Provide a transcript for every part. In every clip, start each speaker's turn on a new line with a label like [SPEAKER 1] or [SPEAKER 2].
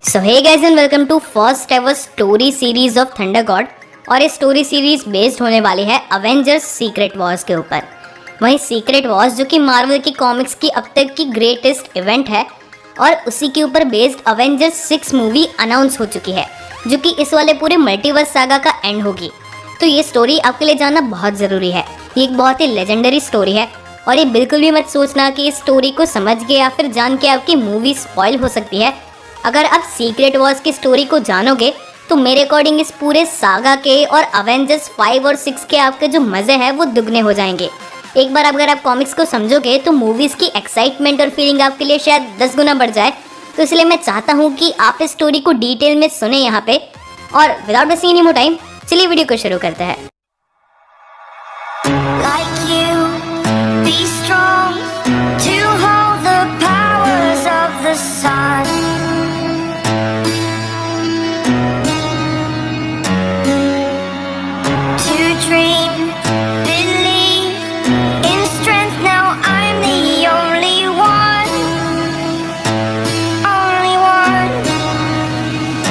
[SPEAKER 1] So hey guys and welcome to first ever story series of thunder god. और ये story series based होने वाली है Avengers secret Wars के ऊपर। वही सीक्रेट वॉर्स जो कि मार्वल की कॉमिक्स की अब तक की ग्रेटेस्ट इवेंट है और उसी के ऊपर बेस्ड अवेंजर्स 6 मूवी अनाउंस हो चुकी है जो कि इस वाले पूरे मल्टीवर्स सागा का एंड होगी। तो ये स्टोरी आपके लिए जानना बहुत ज़रूरी है। ये एक बहुत ही लेजेंडरी स्टोरी है और ये बिल्कुल भी मत सोचना कि इस स्टोरी को समझ के या फिर जान के आपकी मूवी स्पॉइल हो सकती है। अगर आप सीक्रेट वॉर्स की स्टोरी को जानोगे तो मेरे अकॉर्डिंग इस पूरे सागा के और अवेंजर्स 5 और 6 के आपके जो मज़े हैं वो दुगने हो जाएंगे। एक बार अगर आप कॉमिक्स को समझोगे तो मूवीज़ की एक्साइटमेंट और फीलिंग आपके लिए शायद 10 गुना बढ़ जाए। तो इसलिए मैं चाहता हूँ कि आप इस स्टोरी को डिटेल में सुने यहाँ पे। और without wasting any more time चलिए वीडियो को शुरू करते हैं।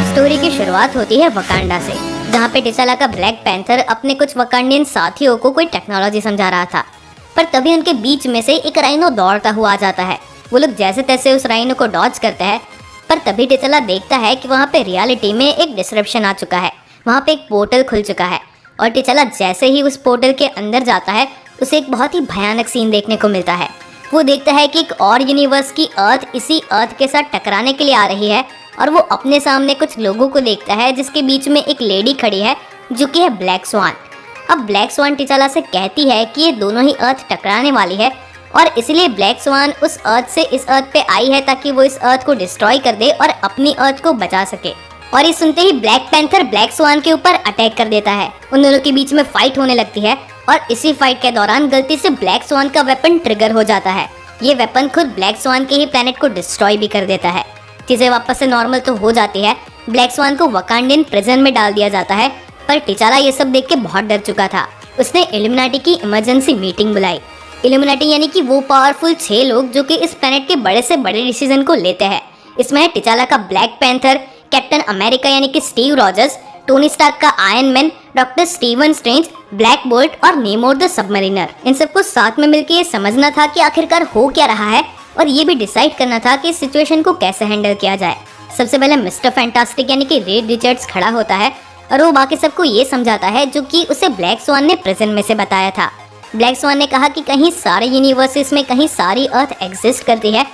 [SPEAKER 1] स्टोरी की शुरुआत होती है वकांडा से, जहाँ पे टिचाला का ब्लैक पैंथर अपने कुछ वकांडियन साथियों को कोई टेक्नोलॉजी समझा रहा था। पर तभी उनके बीच में से एक राइनो दौड़ता हुआ आ जाता है। वो लोग जैसे तैसे उस राइनो को डॉज करते हैं, पर तभी टिचाला देखता है कि वहाँ पे रियलिटी में एक डिसरप्शन आ चुका है। वहाँ पे एक पोर्टल खुल चुका है और टिचाला जैसे ही उस पोर्टल के अंदर जाता है उसे एक बहुत ही भयानक सीन देखने को मिलता है। वो देखता है कि एक और यूनिवर्स की अर्थ इसी अर्थ के साथ टकराने के लिए आ रही है और वो अपने सामने कुछ लोगों को देखता है जिसके बीच में एक लेडी खड़ी है जो कि है ब्लैक स्वान। अब ब्लैक स्वान टिचाला से कहती है कि ये दोनों ही अर्थ टकराने वाली है और इसलिए ब्लैक स्वान उस अर्थ से इस अर्थ पे आई है ताकि वो इस अर्थ को डिस्ट्रॉय कर दे और अपनी अर्थ को बचा सके। और ये सुनते ही ब्लैक पैंथर ब्लैक स्वान के ऊपर अटैक कर देता है। उन दोनों के बीच में फाइट होने लगती है और इसी फाइट के दौरान गलती से ब्लैक स्वान का वेपन ट्रिगर हो जाता है। ये वेपन खुद ब्लैक स्वान के ही प्लेनेट को डिस्ट्रॉय भी कर देता है। चीजें वापस से नॉर्मल तो हो जाती है। ब्लैक स्वान को वकांडियन प्रिजन में डाल दिया जाता है, पर टिचाला ये सब देख के बहुत डर चुका था। उसने इल्यूमिनाटी की इमरजेंसी मीटिंग बुलाई। इल्यूमिनाटी यानी कि वो पावरफुल 6 लोग जो कि इस प्लेनेट के बड़े से बड़े डिसीजन को लेते हैं। इसमें है टिचाला का ब्लैक पैंथर, कैप्टन अमेरिका यानी कि स्टीव रॉजर्स, टोनी स्टार्क का iron man, doctor Steven strange, black bolt और नेमोर द सबमरीनर। इन सबको साथ में मिलकर ये समझना था कि आखिरकार हो क्या रहा है और ये भी डिसाइड करना था कि इस सिचुएशन को कैसे हैंडल किया जाए। सबसे पहले मिस्टर फैंटास्टिक यानी कि रेड रिचर्ड्स खड़ा होता है और वो बाकी सबको ये समझाता है जो कि उसे ब्लैक स्वान ने प्रिजन में से बताया था। ब्लैक स्वान ने कहा कि कहीं सारे यूनिवर्सेस में कहीं सारी अर्थ एग्जिस्ट करती है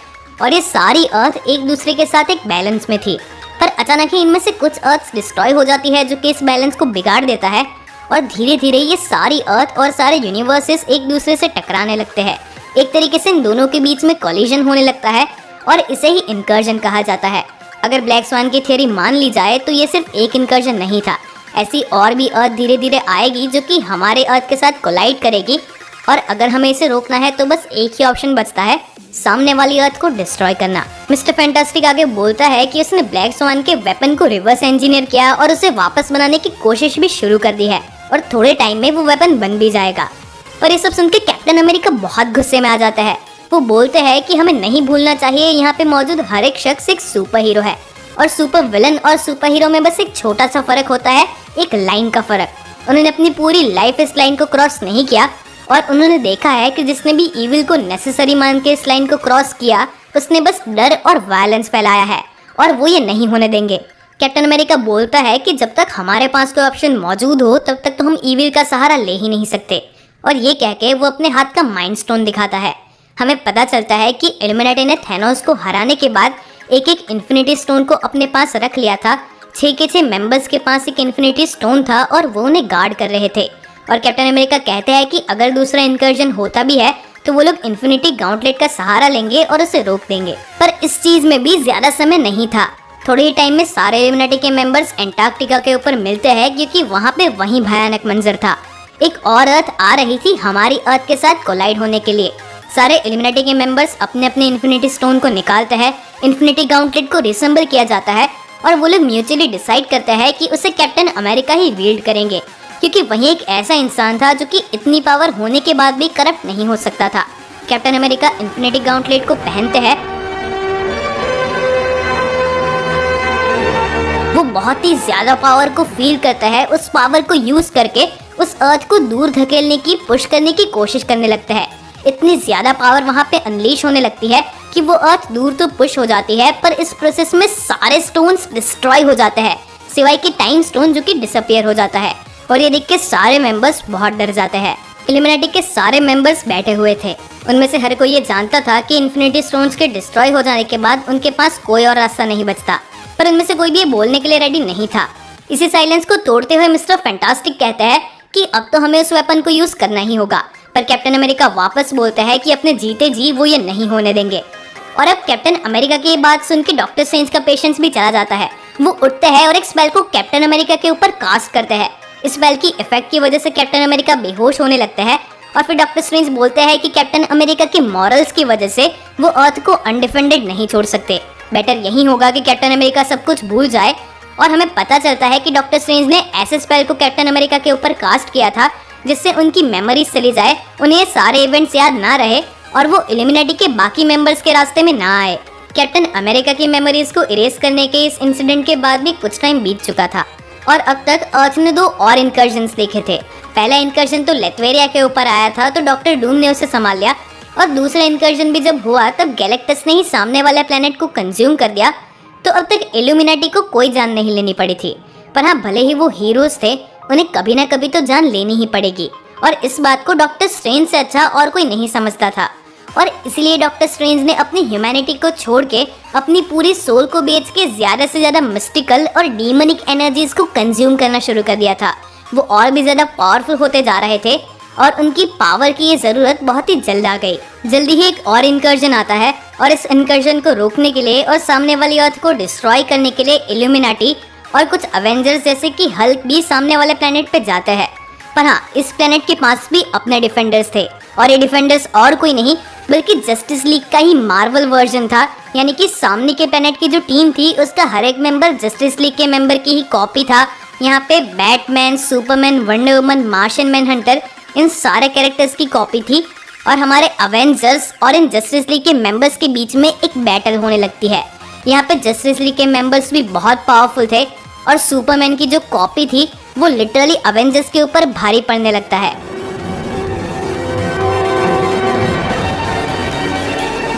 [SPEAKER 1] और ये सारी अर्थ एक दूसरे के साथ एक बैलेंस में थी, पर अचानक ही इनमें से कुछ अर्थ डिस्ट्रॉय हो जाती है जो कि इस बैलेंस को बिगाड़ देता है और धीरे धीरे ये सारी अर्थ और सारे यूनिवर्सेस एक दूसरे से टकराने लगते हैं। एक तरीके से इन दोनों के बीच में कोलिजन होने लगता है और इसे ही इनकर्जन कहा जाता है। अगर ब्लैक स्वान की थ्योरी मान ली जाए तो ये सिर्फ एक इनकर्जन नहीं था, ऐसी और भी अर्थ धीरे धीरे आएगी जो कि हमारे अर्थ के साथ कोलाइड करेगी और अगर हमें इसे रोकना है तो बस एक ही ऑप्शन बचता है, सामने वाली अर्थ को डिस्ट्रॉय करना। मिस्टर फैंटास्टिक आगे बोलता है कि उसने ब्लैक स्वान के वेपन को रिवर्स इंजीनियर किया और उसे वापस बनाने की कोशिश भी शुरू कर दी है और थोड़े टाइम में वो वेपन बन भी जाएगा। और ये सब सुन के कैप्टन अमेरिका बहुत गुस्से में आ जाता है। वो बोलते हैं कि हमें नहीं भूलना चाहिए यहाँ पे मौजूद हर एक शख्स एक सुपर हीरो है और सुपर विलन और सुपर हीरो में बस एक छोटा सा फर्क होता है, एक लाइन का फर्क। उन्होंने अपनी पूरी लाइफ इस लाइन को क्रॉस नहीं किया और उन्होंने देखा है कि जिसने भी इविल को नेसेसरी मान के इस लाइन को क्रॉस किया उसने बस डर और वायलेंस फैलाया है और वो ये नहीं होने देंगे। कैप्टन अमेरिका बोलता है कि जब तक हमारे पास कोई ऑप्शन मौजूद हो तब तक तो हम इविल का सहारा ले ही नहीं सकते। और ये कह के वो अपने हाथ का माइंड स्टोन दिखाता है। हमें पता चलता है कि इल्यूमिनाटी ने थैनोस को हराने के बाद एक एक इन्फिनिटी स्टोन को अपने पास रख लिया था। 6 के 6 मेंबर्स के पास एक इन्फिनिटी स्टोन था और वो उन्हें गार्ड कर रहे थे। और कैप्टन अमेरिका कहते हैं कि अगर दूसरा इनकर्जन होता भी है तो वो लोग इन्फिनिटी गाउंटलेट का सहारा लेंगे और उसे रोक देंगे। पर इस चीज में भी ज्यादा समय नहीं था। थोड़े ही टाइम में सारे इल्यूमिनाटी के मेंबर्स एंटार्क्टिका के ऊपर मिलते हैं क्योंकि वहाँ पे वही भयानक मंजर था। एक और अर्थ आ रही थी हमारी अर्थ के साथ कोलाइड होने के लिए। सारे इल्यूमिनाटी के मेंबर्स अपने अपने इन्फिनिटी स्टोन को निकालते हैं, इन्फिनिटी गाउंटलेट को रिसेंबल किया जाता है और वो लोग म्यूचुअली डिसाइड करते हैं कि उसे कैप्टन अमेरिका ही वील्ड करेंगे क्योंकि वही एक ऐसा इंसान था जो कि इतनी पावर होने के बाद भी करप्ट नहीं हो सकता था। कैप्टन अमेरिका इन्फिनिटी गाउंटलेट को पहनते हैं बहुत ही ज्यादा पावर को फील करता है, उस पावर को यूज करके उस अर्थ को दूर धकेलने की, पुश करने की कोशिश करने लगता है। इतनी ज्यादा पावर वहाँ पे अनलीश होने लगती है कि वो अर्थ दूर तो पुश हो जाती है, पर इस प्रोसेस में सारे स्टोन्स डिस्ट्रॉय हो जाते हैं, सिवाय कि टाइम स्टोन जो कि डिसअपियर हो जाता है। और ये देख के सारे मेंबर्स बहुत डर जाते हैं। इल्यूमिनाटी के सारे मेंबर्स बैठे हुए थे। उनमें से हर कोई ये जानता था कि इन्फिनिटी स्टोन्स के डिस्ट्रॉय हो जाने के बाद उनके पास कोई और रास्ता नहीं बचता, पर उनमें से कोई भी ये बोलने के लिए रेडी नहीं था। इसी साइलेंस को तोड़ते हुए मिस्टर फैंटास्टिक कहते हैं कि अब तो हमें उस वेपन को यूज करना ही होगा, पर कैप्टन अमेरिका वापस बोलता है कि अपने जीते जी वो ये नहीं होने देंगे। और अब कैप्टन अमेरिका की बात सुन के डॉक्टर स्ट्रेंज का पेशेंस भी चला जाता है। वो उठते हैं और एक स्पेल को कैप्टन अमेरिका के ऊपर कास्ट करते हैं। इस स्पेल की इफेक्ट की वजह से कैप्टन अमेरिका बेहोश होने लगते हैं और फिर डॉक्टर स्ट्रेंज बोलते हैं कि कैप्टन अमेरिका के मॉरल्स की वजह से वो अर्थ को अनडिफेंडेड नहीं छोड़ सकते। बेटर यही होगा कि कैप्टन अमेरिका सब कुछ भूल जाए। और हमें पता चलता है कि डॉक्टर स्ट्रेंज ने ऐसे स्पेल को कैप्टन अमेरिका के ऊपर कास्ट किया था जिससे उनकी मेमोरीज चली जाए, उन्हें सारे इवेंट्स याद ना रहे और वो इल्यूमिनाटी के बाकी मेंबर्स के रास्ते में ना आए। कैप्टन अमेरिका की मेमोरीज को इरेज करने के इस इंसिडेंट के बाद भी कुछ टाइम बीत चुका था और अब तक अर्थ ने 2 और इंकर्जन्स देखे थे। पहला इंकर्जन तो लेथवेरिया के ऊपर आया था, तो डॉक्टर डूम ने उसे संभाल लिया, और दूसरा इंकर्जन भी जब हुआ तब गैलेक्टस ने ही सामने वाले प्लेनेट को कंज्यूम कर दिया। तो अब तक इल्यूमिनाटी को कोई जान नहीं लेनी पड़ी थी, पर हाँ, भले ही वो हीरोज थे, उन्हें कभी ना कभी तो जान लेनी ही पड़ेगी। और इस बात को डॉक्टर स्ट्रेंज से अच्छा और कोई नहीं समझता था, और इसलिए डॉक्टर स्ट्रेंज ने अपनी ह्यूमैनिटी को छोड़ के अपनी पूरी सोल को बेच के ज्यादा से ज्यादा मिस्टिकल और डीमनिक एनर्जीज को कंज्यूम करना शुरू कर दिया था। वो और भी ज्यादा पावरफुल होते जा रहे थे और उनकी पावर की ये जरूरत बहुत ही जल्द आ गई। जल्दी ही एक और इंकर्जन आता है और इस इंकर्जन को रोकने के लिए और सामने वाली अर्थ को डिस्ट्रॉय करने के लिए इल्यूमिनाटी और कुछ अवेंजर्स जैसे कि हल्क भी सामने वाले प्लेनेट पे जाते हैं। पर हाँ, इस प्लेनेट के पास भी अपने डिफेंडर्स थे, और ये डिफेंडर्स और कोई नहीं बल्कि जस्टिस लीग का ही मार्वल वर्जन था। यानी कि सामने के प्लेनेट की जो टीम थी उसका हर एक मेंबर जस्टिस लीग के मेंबर की ही कॉपी था। यहाँ पे Batman, Superman, Wonder Woman, Martian Manhunter, इन सारे कैरेक्टर्स की कॉपी थी। और हमारे अवेंजर्स और इन जस्टिस लीग के मेंबर्स के बीच में एक बैटल होने लगती है। यहाँ पे जस्टिस लीग के मेंबर्स भी बहुत पावरफुल थे और सुपरमैन की जो कॉपी थी वो लिटरली अवेंजर्स के ऊपर भारी पड़ने लगता है।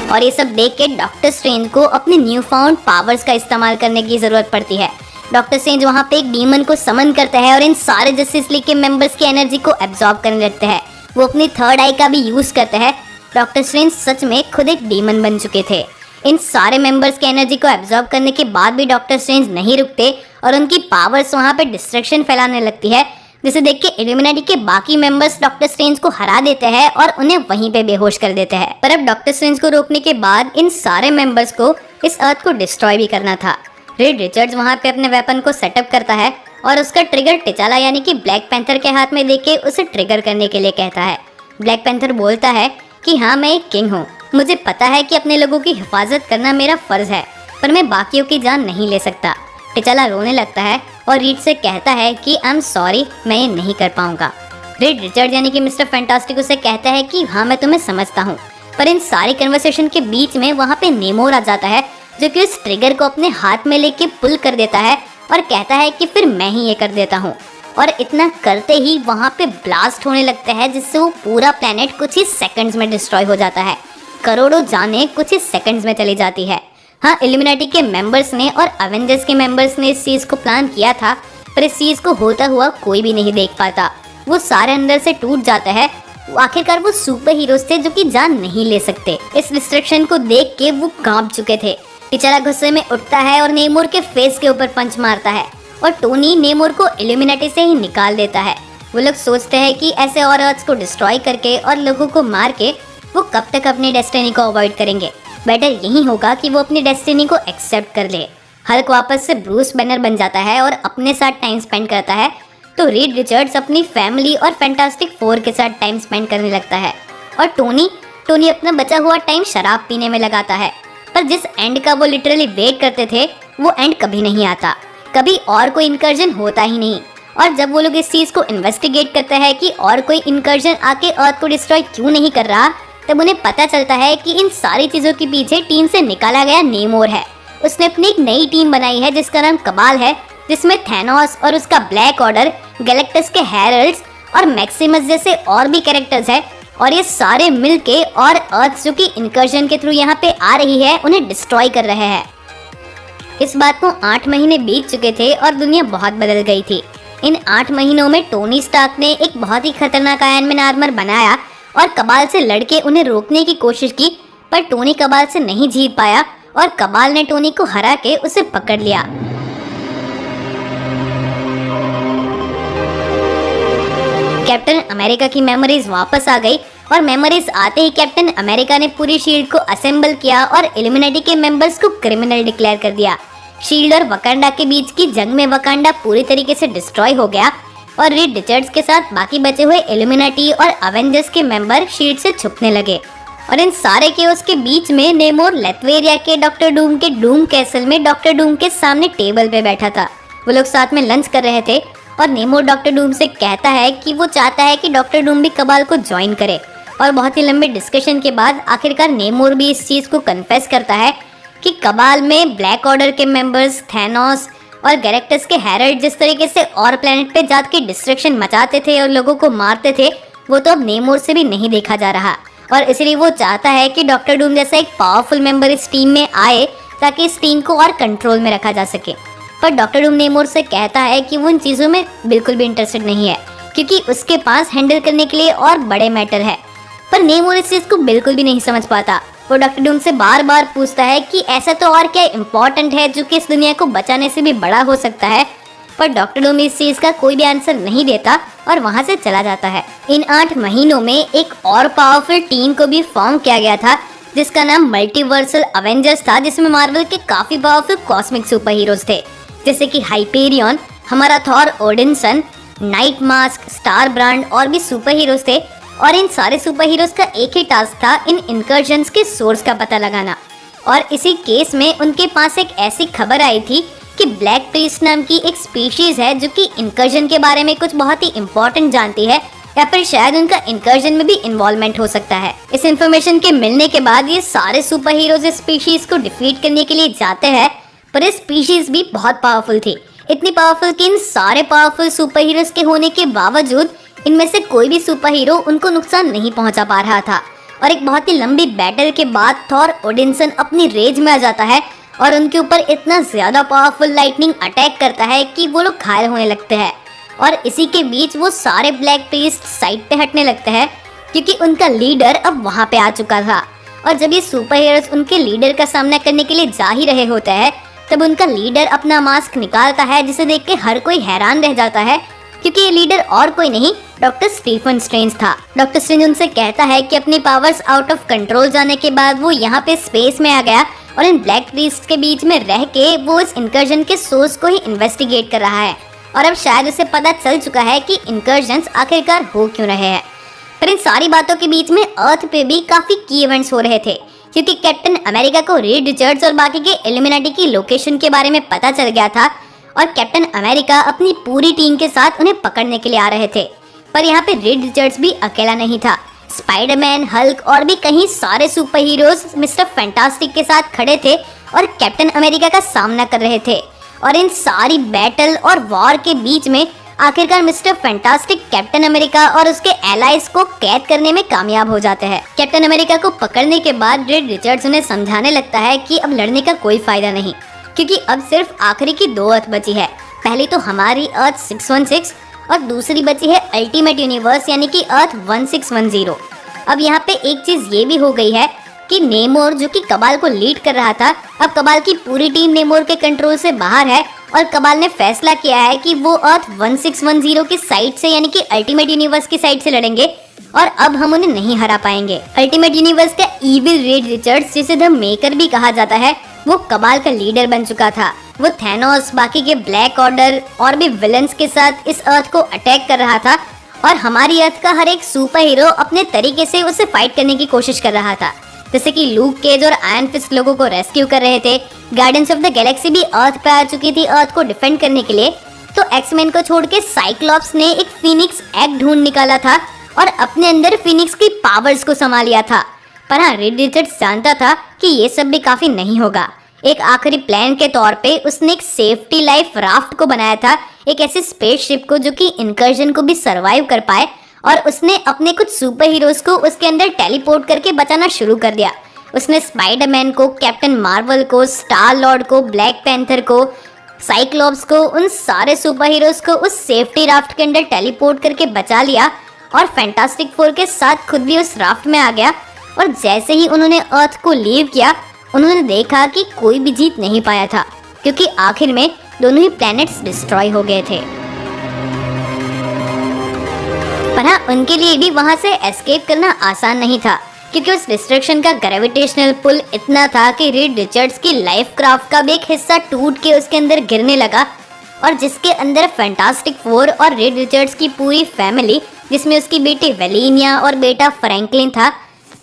[SPEAKER 1] और ये सब देख के डॉक्टर स्ट्रेंज को अपने न्यू फाउंड पावर्स का इस्तेमाल करने की जरूरत पड़ती है। डॉक्टर स्ट्रेंज वहाँ पे एक डीमन को समन करता है और इन सारे जस्टिस लीग के मेंबर्स की एनर्जी को एब्जॉर्ब करने लगते हैं। वो अपनी थर्ड आई का भी यूज करते हैं। डॉक्टर स्ट्रेंज सच में खुद एक डीमन बन चुके थे। इन सारे मेंबर्स की एनर्जी को एब्जॉर्ब करने के बाद भी डॉक्टर स्ट्रेंज नहीं रुकते और उनकी पावर्स वहाँ पे डिस्ट्रैक्शन फैलाने लगती है, जिसे देख के इल्यूमिनाटी के बाकी मेंबर्स डॉक्टर स्ट्रेंज को हरा देते हैं और उन्हें वहीं पे बेहोश कर देते हैं। पर अब डॉक्टर स्ट्रेंज को रोकने के बाद इन सारे मेंबर्स को इस अर्थ को डिस्ट्रॉय भी करना था। रीड रिचर्ड्स वहाँ पे अपने वेपन को सेटअप करता है और उसका ट्रिगर टिचाला यानी कि ब्लैक पैंथर के हाथ में देके उसे ट्रिगर करने के लिए कहता है। ब्लैक पैंथर बोलता है कि हाँ, मैं एक किंग हूँ, मुझे पता है कि अपने लोगों की हिफाजत करना मेरा फर्ज है, पर मैं बाकियों की जान नहीं ले सकता। टिचाला रोने लगता है और रीड से कहता है कि आई एम सॉरी, मैं ये नहीं कर पाऊंगा। रीड रिचर्ड यानी कि मिस्टर फैंटास्टिक उसे कहता है कि हाँ, मैं तुम्हें समझता हूँ। पर इन सारी कन्वर्सेशन के बीच में वहाँ पे नेमोर आ जाता है, जो कि उस ट्रिगर को अपने हाथ में लेके पुल कर देता है और कहता है कि फिर मैं ही ये कर देता हूँ। और इतना करते ही वहाँ पे ब्लास्ट होने लगता है, जिससे वो पूरा प्लेनेट कुछ ही सेकंड्स में डिस्ट्रॉय हो जाता है। करोड़ों जानें कुछ ही सेकंड्स में चली जाती है। हाँ, इल्यूमिनाटी के मेंबर्स ने और अवेंजर्स के मेंबर्स ने इस चीज़ को प्लान किया था, पर इस चीज़ को होता हुआ कोई भी नहीं देख पाता। वो सारे अंदर से टूट जाता है। आखिरकार वो सुपर हीरोज थे जो कि जान नहीं ले सकते। इस डिस्ट्रक्शन को देख के वो कांप चुके थे। टिचाला गुस्से में उठता है और नेमोर के फेस के ऊपर पंच मारता है और टोनी नेमोर को इल्यूमिनाटी से ही निकाल देता है। वो लोग सोचते हैं कि ऐसे और अर्थ को डिस्ट्रॉय करके और लोगों को मार के वो कब तक अपनी डेस्टिनी को अवॉइड करेंगे। बेटर यही होगा कि वो अपनी डेस्टिनी को एक्सेप्ट कर ले। हल्क वापस से ब्रूस बैनर बन जाता है और अपने साथ टाइम स्पेंड करता है, तो रीड रिचर्ड्स अपनी फैमिली और फैंटास्टिक फोर के साथ टाइम स्पेंड करने लगता है और टोनी अपना बचा हुआ टाइम शराब पीने में लगाता है। पर जिस एंड का वो लिटरली वेट करते थे वो एंड कभी नहीं आता, कभी और कोई इनकर्जन होता ही नहीं। और जब वो लोग इस चीज़ को इन्वेस्टिगेट करते हैं कि और कोई इनकर्जन आके अर्थ को डिस्ट्रॉय क्यों नहीं कर रहा, तब उन्हें पता चलता है कि इन सारी चीज़ों के पीछे टीम से निकाला गया नेमोर है। उसने अपनी एक नई टीम बनाई है जिसका नाम कबाल है, जिसमें थैनोस और उसका ब्लैक ऑर्डर, गैलेक्टस के हेरल्ड्स और मैक्सिमस जैसे और भी कैरेक्टर्स है, और ये सारे मिलके और अर्थ जो कि इनकर्जन के थ्रू यहाँ पे आ रही है उन्हें डिस्ट्रॉय कर रहे हैं। इस बात को 8 महीने बीत चुके थे और दुनिया बहुत बदल गई थी। इन 8 महीनों में टोनी स्टार्क ने एक बहुत ही खतरनाक आयरन मैन आर्मर बनाया और कबाल से लड़के उन्हें रोकने की कोशिश की, पर टोनी कबाल से नहीं जीत पाया और कबाल ने टोनी को हरा के उसे पकड़ लिया। कैप्टन अमेरिका की मेमोरीज वापस आ गई और मेमोरीज आते ही कैप्टन अमेरिका ने पूरी शील्ड को असेंबल किया और इल्यूमिनेटी के मेंबर्स को क्रिमिनल डिक्लेयर कर दिया। शील्ड और वकांडा के बीच की जंग में वकांडा पूरी तरीके से डिस्ट्रॉय हो गया और रीड रिचर्ड्स के साथ बाकी बचे हुए इल्यूमिनेटी और अवेंजर्स के मेंबर शील्ड से छुपने लगे। और इन सारे केओस के बीच में नेमोर लेथवेरिया के डॉक्टर डूम के डूम कैसल में डॉक्टर डूम के सामने टेबल पे बैठा था। वो लोग साथ में लंच कर रहे थे और नेमोर डॉक्टर डूम से कहता है कि वो चाहता है कि डॉक्टर डूम भी कबाल को ज्वाइन करे। और बहुत ही लंबे डिस्कशन के बाद आखिरकार नेमोर भी इस चीज़ को कन्फेस करता है कि कबाल में ब्लैक ऑर्डर के मेंबर्स, थैनोस और गैलेक्टस के हेरल्ड जिस तरीके से और प्लेनेट पे जाके डिस्ट्रक्शन मचाते थे और लोगों को मारते थे, वो तो अब नेमोर से भी नहीं देखा जा रहा। और इसलिए वो चाहता है कि डॉक्टर डूम जैसा एक पावरफुल मेंबर इस टीम में आए ताकि इस टीम को और कंट्रोल में रखा जा सके। पर डॉक्टर डूम नेमोर से कहता है कि वो इन चीज़ों में बिल्कुल भी इंटरेस्टेड नहीं है, क्योंकि उसके पास हैंडल करने के लिए और बड़े मैटर है। पर नेमोर इस चीज़ को बिल्कुल भी नहीं समझ पाता। वो डॉक्टर डूम से बार बार पूछता है कि ऐसा तो और क्या इम्पोर्टेंट है जो कि इस दुनिया को बचाने से भी बड़ा हो सकता है, पर डॉक्टर डूम इस चीज़ का कोई भी आंसर नहीं देता और वहाँ से चला जाता है। इन 8 महीनों में एक और पावरफुल टीम को भी फॉर्म किया गया था जिसका नाम मल्टीवर्सल अवेंजर्स था, जिसमें मार्वल के काफ़ी पावरफुल कॉस्मिक सुपर हीरोज थे, जैसे कि हाइपेरियन, हमारा Thor Odinson, Nightmask, Starbrand और भी सुपर हीरोज थे। और इन सारे सुपर हीरोज का एक ही टास्क था इन इनकर्जन्स के सोर्स का पता लगाना। और इसी केस में उनके पास एक ऐसी खबर आई थी कि ब्लैक प्रीस्ट नाम की एक स्पीशीज है जो कि इनकर्जन के बारे में कुछ बहुत ही इम्पोर्टेंट जानती है, या फिर शायद उनका इनकर्जन में भी इन्वॉल्वमेंट हो सकता है। इस इन्फॉर्मेशन के मिलने के बाद ये सारे सुपर हीरोज इस स्पीशीज को डिफीट करने के लिए जाते हैं, पर ये स्पीशीज भी बहुत पावरफुल थी, इतनी पावरफुल कि इन सारे पावरफुल सुपर हीरोज के होने के बावजूद इनमें से कोई भी सुपर हीरो उनको नुकसान नहीं पहुंचा पा रहा था। और एक बहुत ही लंबी बैटल के बाद थॉर ओडिनसन अपनी रेज में आ जाता है और उनके ऊपर इतना ज़्यादा पावरफुल लाइटनिंग अटैक करता है कि वो लोग घायल होने लगते हैं। और इसी के बीच वो सारे ब्लैक प्रीस्ट साइड पे हटने लगते हैं क्योंकि उनका लीडर अब वहाँ पे आ चुका था। और जब ये सुपर हीरोज उनके लीडर का सामना करने के लिए जा ही रहे होते हैं, तब उनका लीडर अपना मास्क निकालता है, जिसे देख के हर कोई हैरान रह जाता है क्योंकि ये लीडर और कोई नहीं डॉक्टर स्टीफन स्ट्रेंज था। डॉक्टर स्ट्रेंज उनसे कहता है कि अपनी पावर्स आउट ऑफ कंट्रोल जाने के बाद वो यहाँ पे स्पेस में आ गया और इन ब्लैक प्रीस्ट के बीच में रह के वो इस इनकर्जन के सोर्स को ही इन्वेस्टिगेट कर रहा है। और अब शायद उसे पता चल चुका है कि इनकर्जन्स आखिरकार हो क्यों रहे हैं। पर इन सारी बातों के बीच में अर्थ पे भी काफ़ी की इवेंट्स हो रहे थे, क्योंकि कैप्टन अमेरिका को रीड रिचर्ड्स और बाकी के इल्यूमिनेटी की लोकेशन के बारे में पता चल गया था और कैप्टन अमेरिका अपनी पूरी टीम के साथ उन्हें पकड़ने के लिए आ रहे थे। पर यहाँ पे रीड रिचर्ड्स भी अकेला नहीं था, स्पाइडरमैन, हल्क और भी कहीं सारे सुपर हीरोज मिस्टर फैंटास्टिक के साथ खड़े थे और कैप्टन अमेरिका का सामना कर रहे थे। और इन सारी बैटल और वॉर के बीच में आखिरकार मिस्टर फैंटास्टिक कैप्टन अमेरिका और उसके एलाइज को कैद करने में कामयाब हो जाते हैं। कैप्टन अमेरिका को पकड़ने के बाद रीड रिचर्ड्स उन्हें समझाने लगता है कि अब लड़ने का कोई फायदा नहीं, क्योंकि अब सिर्फ आखिरी की 2 अर्थ बची है। पहली तो हमारी अर्थ 616 और दूसरी बची है अल्टीमेट यूनिवर्स यानी कि अर्थ 1610। अब यहाँ पे एक चीज ये भी हो गई है कि नेमोर जो कि कबाल को लीड कर रहा था, अब कबाल की पूरी टीम नेमोर के कंट्रोल से बाहर है और कबाल ने फैसला किया है कि वो अर्थ 1610 की साइड से यानी कि अल्टीमेट यूनिवर्स की साइड से लड़ेंगे और अब हम उन्हें नहीं हरा पाएंगे। अल्टीमेट यूनिवर्स का ईविल रीड रिचर्ड्स, जिसे द मेकर भी कहा जाता है, वो कबाल का लीडर बन चुका था। वो थैनोस, बाकी के ब्लैक ऑर्डर और भी विलन्स के साथ इस अर्थ को अटैक कर रहा था और हमारी अर्थ का हर एक सुपर हीरो अपने तरीके से उसे फाइट करने की कोशिश कर रहा था, जैसे कि लूक केज और आयरन फिस्ट लोगों को रेस्क्यू कर रहे थे। गार्डियंस ऑफ द गैलेक्सी भी अर्थ पे आ चुकी थी अर्थ को डिफेंड करने के लिए। तो एक्समैन को छोड़ के साइक्लॉप्स ने एक फिनिक्स एग ढूंढ निकाला था और अपने अंदर फिनिक्स की पावर्स को समा लिया था। पर हाँ, रीड रिचर्ड्स जानता था कि ये सब भी काफी नहीं होगा, एक आखिरी प्लान के तौर पे उसने एक सेफ्टी लाइफ राफ्ट को बनाया था, एक ऐसे स्पेसशिप को जो कि इनकर्जन को भी सरवाइव कर पाए, और उसने अपने कुछ सुपर हीरोज को उसके अंदर टेलीपोर्ट करके बचाना शुरू कर दिया। उसने स्पाइडरमैन को, कैप्टन मार्वल को, स्टार लॉर्ड को, ब्लैक पैंथर को, साइक्लोप्स को, उन सारे सुपर हीरोज को उस सेफ्टी राफ्ट के अंदर टेलीपोर्ट करके बचा लिया और फैंटास्टिक फोर के साथ खुद भी उस राफ्ट में आ गया। और जैसे ही उन्होंने अर्थ को लीव किया, उन्होंने देखा कि कोई भी जीत नहीं पाया था, क्योंकि आखिर में दोनों ही प्लैनेट्स डिस्ट्रॉय हो गए थे। पर हाँ, उनके लिए भी वहां से एस्केप करना आसान नहीं था, क्योंकि उस डिस्ट्रक्शन का ग्रेविटेशनल पुल इतना था कि रीड रिचर्ड्स की लाइफ क्राफ्ट का भी एक हिस्सा टूट के उसके अंदर गिरने लगा, और जिसके अंदर फैंटास्टिक फोर और रीड रिचर्ड्स की पूरी फैमिली, जिसमें उसकी बेटी वेलिनिया और बेटा फ्रैंकलिन था,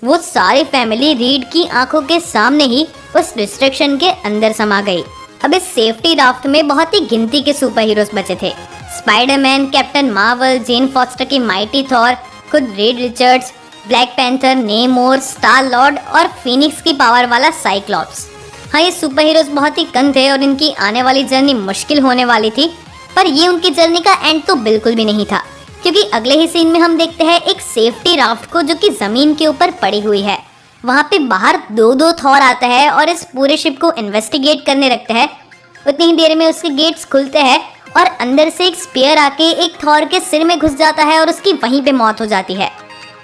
[SPEAKER 1] वो सारी फैमिली रीड की आंखों के सामने ही उस डिस्ट्रक्शन के अंदर समा गई। अब इस सेफ्टी राफ्ट में बहुत ही गिनती के सुपर हीरोज बचे थे। स्पाइडरमैन, कैप्टन मार्वल, जेन फॉस्टर की माइटी थॉर, खुद Reed Richards, black panther, नेमोर, star Lord और फीनिक्स की पावर वाला साइक्लोप्स। हाँ, ये सुपर हीरोज बहुत ही कम थे और इनकी आने वाली जर्नी मुश्किल होने वाली थी, पर ये उनकी जर्नी का एंड तो बिल्कुल भी नहीं था, क्योंकि अगले ही सीन में हम देखते हैं एक सेफ्टी राफ्ट को जो कि जमीन के ऊपर पड़ी हुई है। वहाँ पे बाहर दो थॉर आता है और इस पूरे शिप को इन्वेस्टिगेट करने रखते हैं। उतनी ही देर में उसके गेट्स खुलते हैं और अंदर से एक स्पीयर आके एक थॉर के सिर में घुस जाता है और उसकी वहीं पे मौत हो जाती है।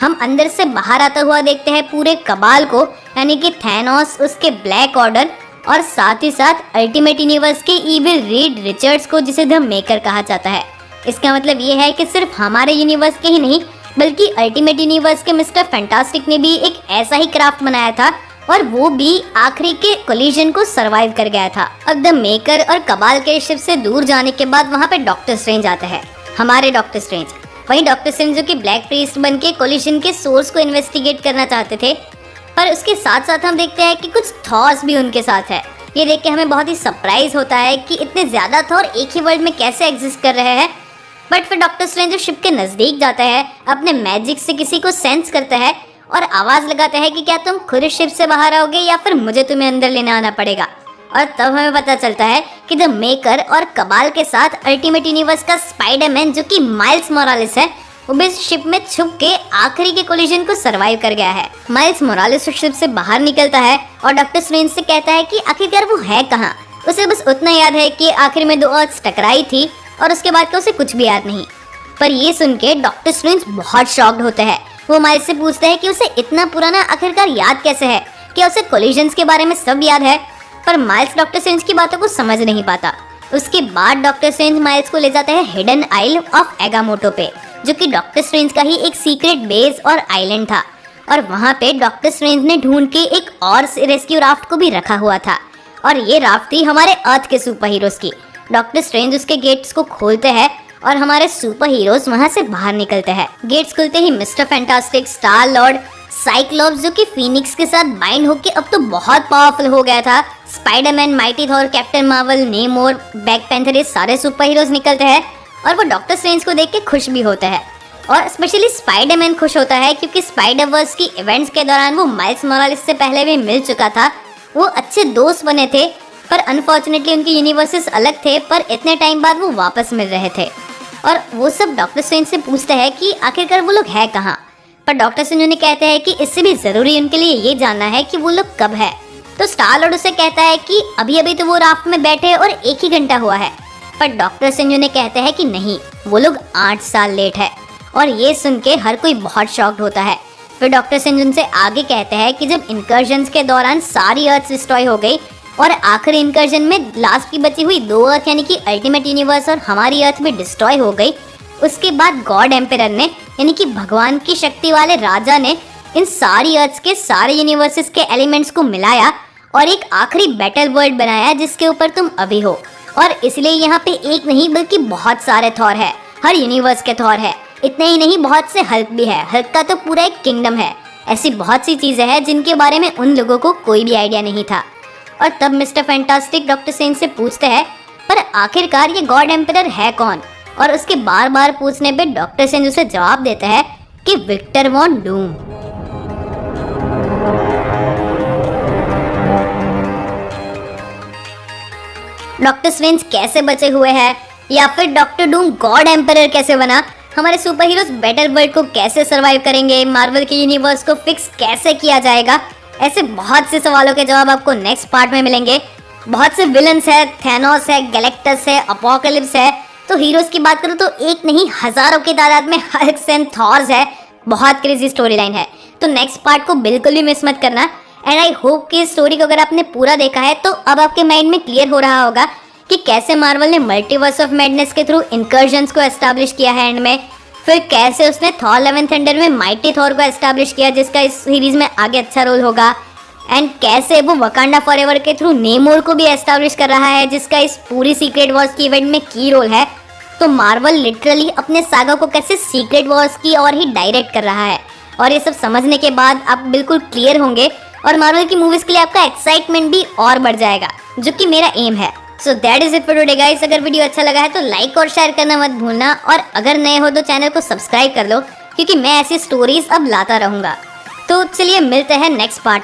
[SPEAKER 1] हम अंदर से बाहर आता हुआ देखते हैं पूरे कबाल को, यानी कि थैनोस, उसके ब्लैक ऑर्डर और साथ ही साथ अल्टीमेट यूनिवर्स के इविल रीड रिचर्ड्स को, जिसे द मेकर कहा जाता है। इसका मतलब ये है कि सिर्फ हमारे यूनिवर्स के ही नहीं, बल्कि अल्टीमेट यूनिवर्स के मिस्टर फैंटास्टिक ने भी एक ऐसा ही क्राफ्ट बनाया था, और वो भी आखिरी के कोलिजन को सरवाइव कर गया था। अब द मेकर और कबाल के शिप से दूर जाने के बाद वहाँ पे डॉक्टर स्ट्रेंज आता है, हमारे डॉक्टर स्ट्रेंज। वही डॉक्टर स्ट्रेंज जो कि ब्लैक प्रीस्ट बन के कोलिजन के सोर्स को इन्वेस्टिगेट करना चाहते थे, पर उसके साथ साथ हम देखते हैं कि कुछ थॉर्स भी उनके साथ है। ये देख के हमें बहुत ही सरप्राइज होता है कि इतने ज्यादा थॉर एक ही वर्ल्ड में कैसे एग्जिस्ट कर रहे हैं। बट फिर डॉक्टर स्ट्रेंज जो शिप के नजदीक जाता है, अपने मैजिक से किसी को सेंस करता है और आवाज लगाता है कि क्या तुम खुद शिप से बाहर आओगे या फिर मुझे तुम्हें अंदर लेने आना पड़ेगा। और तब हमें पता चलता है कि द मेकर और कबाल के साथ अल्टीमेट यूनिवर्स का स्पाइडरमैन, जो कि माइल्स मोरालेस है, वो भी शिप में छुप के आखिरी के कोलिजन को सरवाइव कर गया है। माइल्स मोरालेस शिप से बाहर निकलता है और डॉक्टर स्ट्रेंज से कहता है कि आखिरकार वो है कहाँ। उसे बस उतना याद है कि आखिर में 2 अर्थ्स टकराई थी और उसके बाद का उसे कुछ भी याद नहीं। पर ये सुन के डॉक्टर स्ट्रेंज बहुत शॉक्ड होते हैं। वो माइल्स से पूछते हैं कि उसे इतना पुराना आखिरकार याद कैसे है, क्या उसे कोलिजन्स के बारे में सब याद है। पर माइल्स डॉक्टर स्ट्रेंज की बातों को समझ नहीं पाता। उसके बाद डॉक्टर स्ट्रेंज माइल्स को ले जाता है हिडन आइल ऑफ एगामोटो पे, जो कि डॉक्टर स्ट्रेंज का ही एक सीक्रेट बेस और आइलैंड था। और वहाँ पे डॉक्टर स्ट्रेंज ने ढूंढ के एक और रेस्क्यू राफ्ट को भी रखा हुआ था, और ये राफ्ट थी हमारे अर्थ के सुपर हीरोज की। डॉक्टर स्ट्रेंज उसके गेट्स को खोलते हैं और हमारे सुपर हीरोज वहाँ से बाहर निकलते हैं। गेट्स खुलते ही Mister Fantastic, Star Lord, Cyclops जो कि फीनिक्स के साथ बाइंड होके अब तो बहुत पावरफुल हो गया था, Spiderman, mighty Thor, captain Marvel, नेमोर, black panther, ये सारे सुपर हीरोज निकलते हैं। और वो डॉक्टर स्ट्रेंज को देख के खुश भी होता है, और स्पेशली स्पाइडरमैन खुश होता है क्योंकि स्पाइडरवर्स की इवेंट्स के दौरान वो माइल्स मोरालेस से पहले भी मिल चुका था। वो अच्छे दोस्त बने थे, पर अनफॉर्चुनेटली उनके यूनिवर्सेस अलग थे, पर इतने टाइम बाद वो वापस मिल रहे थे। और वो सब डॉक्टर स्ट्रेंज से पूछते हैं कि आखिरकार वो लोग है कहाँ। पर डॉक्टर स्ट्रेंज उन्हें कहते हैं कि इससे भी जरूरी उनके लिए ये जानना है कि वो लोग कब है। तो स्टार लॉर्ड उसे कहता है कि अभी अभी तो वो राफ्ट में बैठे और 1 ही घंटा हुआ है। पर डॉक्टर स्ट्रेंज उन्हें कहते हैं कि नहीं, वो लोग 8 साल लेट है। और ये सुन के हर कोई बहुत शॉक्ड होता है। फिर डॉक्टर स्ट्रेंज उनसे आगे कहते हैं कि जब इनकर्जन्स के दौरान सारी अर्थ डिस्ट्रॉय हो गई और आखिरी इनकर्जन में लास्ट की बची हुई 2 अर्थ यानी कि अल्टीमेट यूनिवर्स और हमारी अर्थ भी डिस्ट्रॉय हो गई, उसके बाद गॉड एम्परर ने, यानी कि भगवान की शक्ति वाले राजा ने, इन सारी अर्थ के सारे यूनिवर्सेस के एलिमेंट्स को मिलाया और एक आखिरी बैटल वर्ल्ड बनाया जिसके ऊपर तुम अभी हो। और इसलिए यहाँ पे एक नहीं बल्कि बहुत सारे थॉर है, हर यूनिवर्स के थॉर है। इतने ही नहीं, बहुत से हल्क भी है। हल्क का तो पूरा एक किंगडम है। ऐसी बहुत सी चीजें हैं जिनके बारे में उन लोगों को कोई भी आइडिया नहीं था। और तब मिस्टर फैंटास्टिक डॉक्टर स्ट्रेंज से पूछते हैं, पर आखिरकार ये गॉड एम्परर है कौन। और उसके बार बार पूछने पे डॉक्टर स्ट्रेंज उसे जवाब देता है कि Victor von Doom. Doctor Strange कैसे बचे हुए हैं, या फिर डॉक्टर डूम गॉड एम्परर कैसे बना, हमारे सुपर हीरोज बेटर वर्ल्ड को कैसे सरवाइव करेंगे, मार्वल के यूनिवर्स को फिक्स कैसे किया जाएगा। ऐसे बहुत से सवालों के जवाब आपको नेक्स्ट पार्ट में मिलेंगे। बहुत से विलन्स है, थैनोस है, गैलेक्टस है, अपोकलिप्स है। तो हीरोज की बात करूँ तो एक नहीं हजारों की तादाद में हल्क एंड थॉर्स है। बहुत क्रेजी स्टोरी लाइन है, तो नेक्स्ट पार्ट को बिल्कुल भी मिस मत करना। एंड आई होप कि इस स्टोरी को अगर आपने पूरा देखा है तो अब आपके माइंड में क्लियर हो रहा होगा कि कैसे मार्वल ने मल्टीवर्स ऑफ मैडनेस के थ्रू इनकर्जन्स को एस्टैब्लिश किया है एंड में, फिर कैसे उसने थॉर लव एंड थंडर में माइटी थॉर को एस्टैब्लिश किया जिसका इस सीरीज में आगे अच्छा रोल होगा, एंड कैसे वो वकांडा फॉरएवर के थ्रू नेमोर को भी एस्टैब्लिश कर रहा है जिसका इस पूरी सीक्रेट वॉर्स की इवेंट में की रोल है। तो मार्वल लिटरली अपने सागा को कैसे सीक्रेट वॉर्स की और ही डायरेक्ट कर रहा है। और ये सब समझने के बाद आप बिल्कुल क्लियर होंगे और मार्वल की मूवीज के लिए आपका एक्साइटमेंट भी और बढ़ जाएगा, जो कि मेरा एम है। So that is it for today guys. अगर वीडियो अच्छा लगा है तो लाइक और शेयर करना मत भूलना, और अगर नए हो तो चैनल को सब्सक्राइब कर लो क्योंकि मैं ऐसी स्टोरीज अब लाता रहूंगा। तो चलिए मिलते हैं नेक्स्ट पार्ट में।